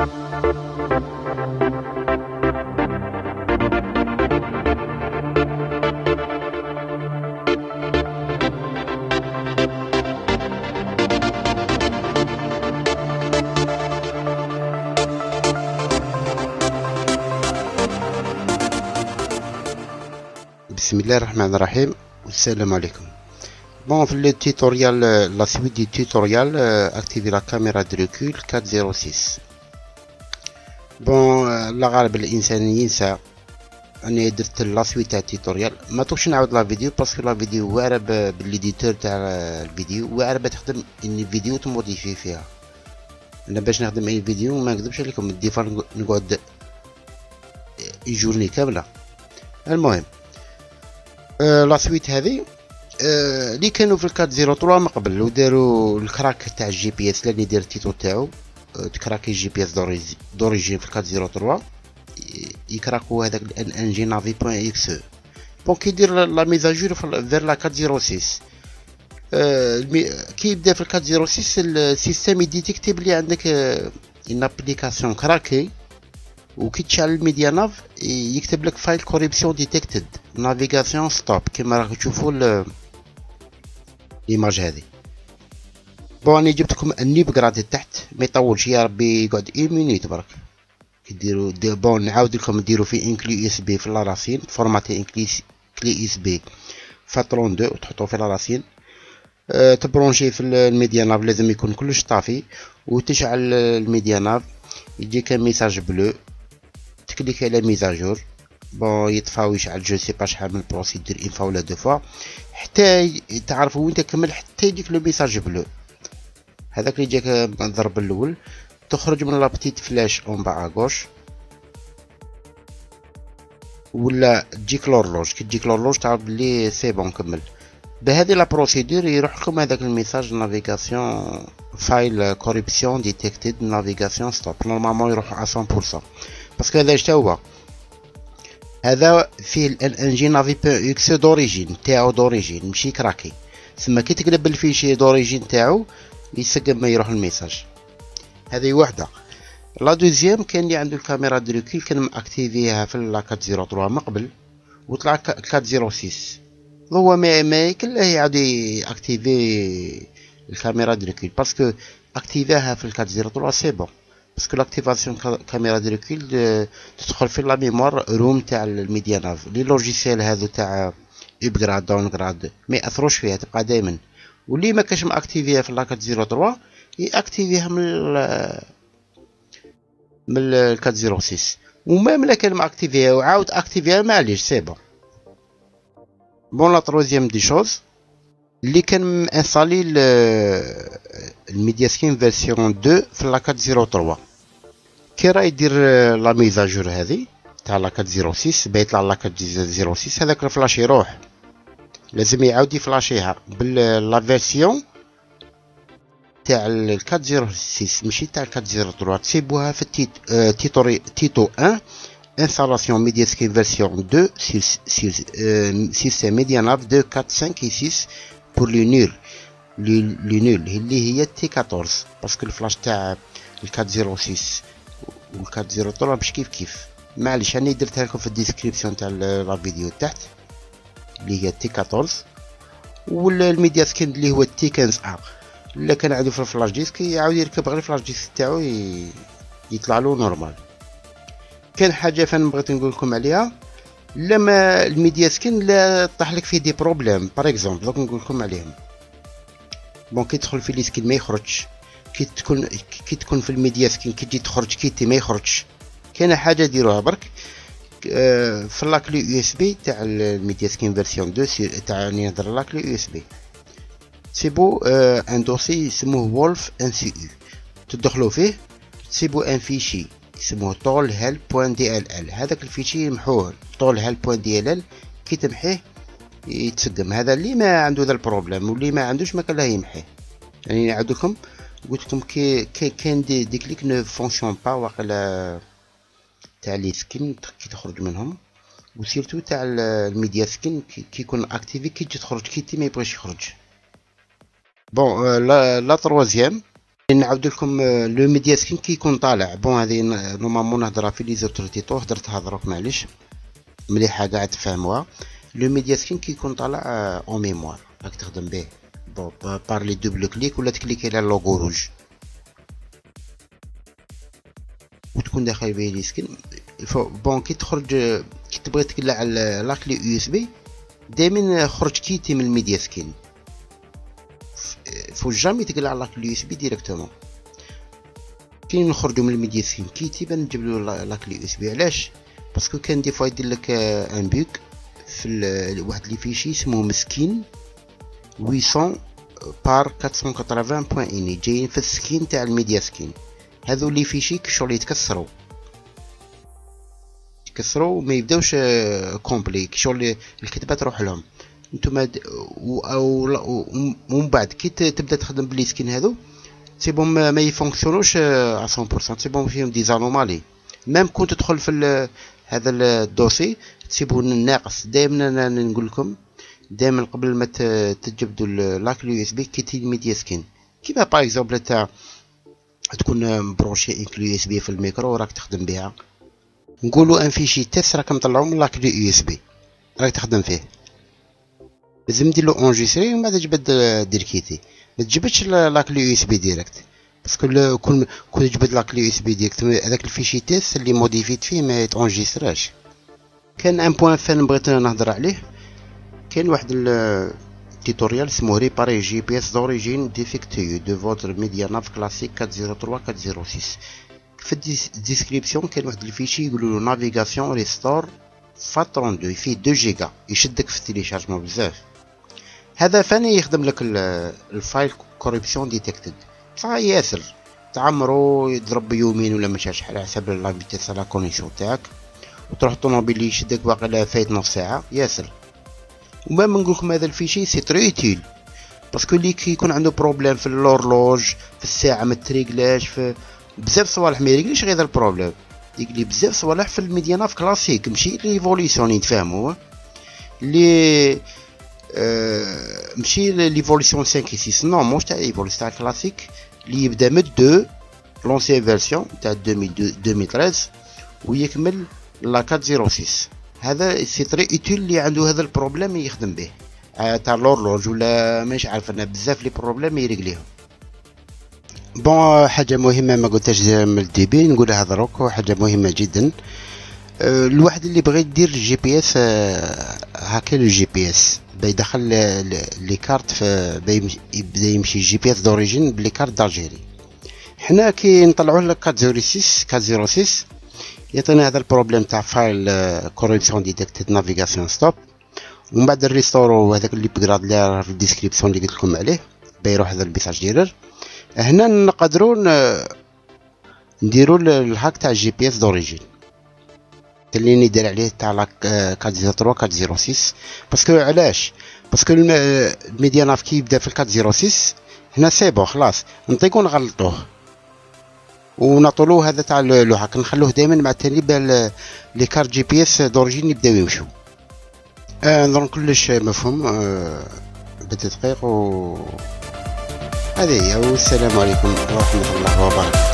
بسم الله الرحمن الرحيم والسلام عليكم. بون في التوتوريال لا سويت دي توتوريال اكتيفي لا كاميرا دو ريكول 406. بون لا غالب الانسان ينسى اني درت لا سويت تاع التوتوريال، ما توش نعاود لا فيديو باسكو لا فيديو واعره بالليديتور تاع الفيديو، واعره تخدم ان الفيديو تموديفي فيها. انا باش نخدم اي فيديو ما نكذبش عليكم الديفار نقعد جورني كامله. المهم لا سويت هذه اللي كانوا في 403 من قبل وداروا الكراك تاع الجي بي اس اللي دار التيتو تاعو تكراكي الجي بي اس دوريجين في 403 يكراكو هذاك ان جي نافي بوين اكس او. بون كي يدير لا ميزاجور فير لا 406 كي يبدا في 406 السيستم يديتيكتي بلي عندك ان ابليكاسيون كراكي، وكي تشعل الميديا ناف يكتب لك فايل كوريبسيون ديتكتد نافيغاسيون ستوب كيما راكم تشوفوا ليماج هذه. بون اني جبت لكم اني بقراد تحت ما يطولش يا ربي يقعد 1 مينيت برك. كديروا بون نعاود لكم ديروا في انكلي اس بي في لاراسين فورماتي انكلي اس بي فاترون 2 وتحطوه في لاراسين. تبرونشي في الميديا ناف لازم يكون كلش طافي وتشعل الميديا ناف، يجيك ميساج بلو تكليك على ميزاجور. بون يطفى ويشعل جو سي با شحال من بروسيدور اون فوا ولا دو فوا حتى تعرفوا وين تكمل حتى يجيك لو ميساج بلو هذاك اللي جاك الضرب الاول. تخرج من لا بتيت فلاش اون با غوش ولا تجيك لورلوج. كي تجيك لورلوج تعرف بلي سي بون كمل. بهذه لا بروسيدور يروح لكم هذاك الميساج نافيغاسيون فايل كوريبسيون ديتكتد نافيغاسيون ستوب. نورمالمون يروح على 100% باسكو هذا اش هو، هذا فيه الانجي نافي بو اكس دوريجين تاعو دوريجين ماشي كراكي. تسمى كي تقلب الفيشي دوريجين تاعو يسقم ما يروح الميساج. هذه وحده. لا دوزيام كان اللي عنده الكاميرا دو ريكول كان ماكتيفيها في لا 403 من قبل وطلع 406. هو ما يكله يعاود اكتيفي الكاميرا دو ريكول باسكو اكتيفاها في 403 سي بون. باسكو لاكتيفاسيون كاميرا دو ريكول تدخل في لا ميموار روم تاع الميديا ناف. لي لوجيسيال هذو تاع ابغراد داون غراد ما ياثروش فيها تبقى دائما. واللي ما كاش ماكتيفيها في لا 403 ياكتيفيها من 406. وما ملا كان ماكتيفيها وعاود اكتيفيها معليش سي بون. بون لا تروزيام دي شوز اللي كان انستالي الميديا سكين فيرسيون 2 في لا 403 كي راه يدير لا ميزاجور هذه تاع لا 406 بيطلع لا 406 هذاك الفلاش يروح لازم يعاود يفلاشيها باللا فيرسيون تاع ال 406 ماشي تاع 403. تسيبوها في تيتو 1 installation media skin version 2 sur système MediaNav 2 4 5 et 6 pour le nul اللي هي تي 14 باسكو الفلاش تاع ال 406 وال 403 مش كيف معليش. انا درتها لكم في الديسكريبسيون تاع لا فيديو تحت اللي هي تي 14 والميديا سكين اللي هو تي 15 اللي كان عنده في الفلاش ديسك يعاود يركب غير الفلاش ديسك تاعو يطلع له نورمال. كان حاجه فين بغيت نقول لكم عليها لما الميديا سكين لا طاح لك فيه دي بروبليم باغ اكزومبل دوك نقول لكم عليهم. بون كي تدخل في لي سكين ما يخرجش، كي تكون في الميديا سكين كي تجي تخرج كيتي ما يخرجش. كاينه حاجه ديروها برك في لاكلي يو اس بي تاع الميديا سكين فيرسيون 2 تاع نهضر لاكلي يو اس بي تسيبو ان دوسي يسموه وولف ان سي يو تدخلوا فيه تسيبو ان فيشي يسموه طول هيل بوان دي ال ال. هذاك الفيشي يمحوه طول هيل بوان دي ال ال كي تمحيه يتسقم. هذا اللي ما عنده ذا البروبليم واللي ما عندوش ما كان له يمحيه. يعني نعاود لكم قلت لكم كي كان دي كليك نو فونكسيون با واقيلا تاع لي سكين كي تخرج منهم وسيرتو تاع الميديا سكين كي يكون اكتيفي كي تجي تخرج كيتي ما يبغيش يخرج. بون لا تروازيام نعاود لكم لو ميديا سكين كي يكون طالع. بون هذه نورمالمون نهضرها في لي زوتوريتيتو، هضرتها دروك معليش مليحه قاع تفهموها. لو ميديا سكين كي يكون طالع اون ميموار راك تخدم به بار لي دوبل كليك ولا تكليكي على اللوغو روج وتكون داخل به لي سكين. بون كي تخرج كي تبغي تقلع على لاكلي يو اس بي دائما خرج كيتي من الميديا سكين، فو جامي تقلع على لاكلي يو اس بي ديريكتومون. كي نخرجوا من الميديا سكين كيتي بنجبدو لاكلي يو اس بي. علاش؟ باسكو كان دي فوا يدير لك ان بوك في واحد لي فيشي اسمه مسكين 800 بار 480.ini جايين في السكين تاع الميديا سكين. هذو لي فيشي كشغل يتكسروا وما يبداوش كومبلي، كشغل الكتابه تروح لهم نتوما ومن بعد كي تبدا تخدم بلي سكين هذو سي بون ما يفونكسيونوش 100%، سي بون فيهم دي زانومالي. ميم كنت تدخل في هذا الدوسي تسيبوه ناقص. دائما نقول لكم دائما قبل ما تجبدوا لاكلي يو اس بي كيتي الميديا سكين. كيما باغ اكزومبل تاع تكون مبروشي انكلو يو اس بي في الميكرو وراك تخدم بها، نقولوا ان فيشي تيست راك مطلعو من لاكلي يو اس بي راك تخدم فيه، لازم ديرلو اونجستري ومن بعد تجبد دير كيتي. ما تجبدش لاكلي يو اس بي ديريكت، باسكو كون تجبد لاكلي يو اس بي ديريكت هذاك الفيشي تيست اللي موديفيت فيه ما يتونجستراش. كان ان بوين فين بغيت نهضر عليه، كاين واحد التيتوريال اسمه ريباري جي بي اس دوريجين ديفيكتيو دو فوتر ميديا ناف كلاسيك 403 في الديسكريبسيون كاين واحد الفيشي يقولوا له نافيغاسيون ريستور فا 32 فيه 2 جيجا يشدك في التيليشارجمون بزاف. هذا فاني يخدم لك الفايل كوريبسيون ديتكتد، ياسر تعمرو يضرب يومين ولا ماشي شحال على حسب لا فيتيس لا كونيكسيون تاعك، وتروح طوموبيل يشدك باقي لا فايت نص ساعه ياسر. وما نقول لكم هذا الفيشي سي تري اوتيل باسكو اللي كي يكون عنده بروبليم في اللورلوج في الساعه ما تريقلاش في بزاف صوالح، ما يريقليش غير هذا البروبليم، يقلي بزاف صوالح في الميدياناف كلاسيك ماشي ليفوليسيون يتفاهموا اللي ماشي ليفوليسيون 5 و 6 نو موش تاع ليفوليسيون تاع كلاسيك اللي يبدا من 2 لونسيان فيرسيون تاع 2013 ويكمل لا 406. هذا سي تري اوتيل اللي عنده هذا البروبليم يخدم به تاع لورلوج ولا مانيش عارف انا بزاف لي بروبليم يريقليهم. بون حاجه مهمه ما قلتهاش من الديبي نقولها دروك، حاجه مهمه جدا. الواحد اللي بغى يدير جي بي اس هاكا لو جي بي اس بيدخل لي كارت يبدا يمشي جي بي اس دوريجين بلي كارت دالجيري. حنا كي نطلعوه لك 406 يعطينا هذا البروبليم تاع فايل كوريبسيون ديتكتد نافيغاسيون ستوب، ومن بعد الريستورو هذاك اللي بقراد لي في الديسكريبسيون اللي قلت لكم عليه بيروح هذا الميساج ديرر. هنا نقدروا نديروا الهاك تاع جي بي اس دوريجين اللي ندير عليه تاع 406 باسكو علاش؟ باسكو الميدياناف كي يبدا في 406 هنا سي بون خلاص نطيقو نغلطوه ونعطولو هذا تاع لو هاك، نخلوه دائما مع التاني لي كارت جي بي اس دوريجين يبداو يمشوا. نظن كلش مفهوم بالتدقيق هذه هي، والسلام عليكم ورحمه الله وبركاته.